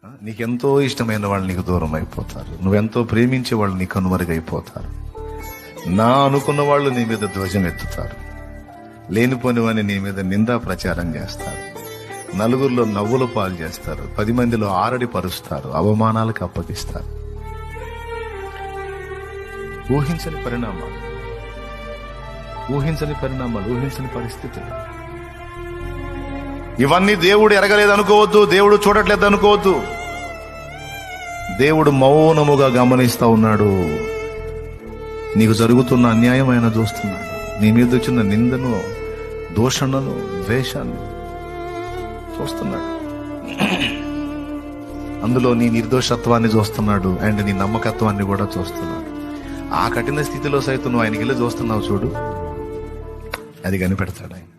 నీకెంతో ఇష్టమైన వాళ్ళు నీకు దూరం అయిపోతారు. నువ్వెంతో ప్రేమించే వాళ్ళు నీకు కనుమరుగైపోతారు. నా అనుకున్న వాళ్ళు నీ మీద ధ్వజం ఎత్తుతారు. లేనిపోనివని నీ మీద నిందా ప్రచారం చేస్తారు. నలుగురిలో నవ్వుల పాలు చేస్తారు. 10 మందిలో ఆరడి పరుస్తారు. అవమానాలకు అప్పగిస్తారు. ఊహించని పరిణామాలు, ఊహించని పరిస్థితులు. ఇవన్నీ దేవుడు ఎరగలేదు అనుకోవద్దు. దేవుడు చూడట్లేదు అనుకోవద్దు. దేవుడు మౌనముగా గమనిస్తా ఉన్నాడు. నీకు జరుగుతున్న అన్యాయం ఆయన చూస్తున్నాడు. నీ మీద వచ్చిన నిందను, దూషణను, ద్వేషాన్ని చూస్తున్నాడు. అందులో నీ నిర్దోషత్వాన్ని చూస్తున్నాడు. అండ్ నీ నమ్మకత్వాన్ని కూడా చూస్తున్నాడు. ఆ కఠిన స్థితిలో సైతం నువ్వు ఆయనకి వెళ్ళి చూస్తున్నావు చూడు, అది కనిపెడతాడు ఆయన.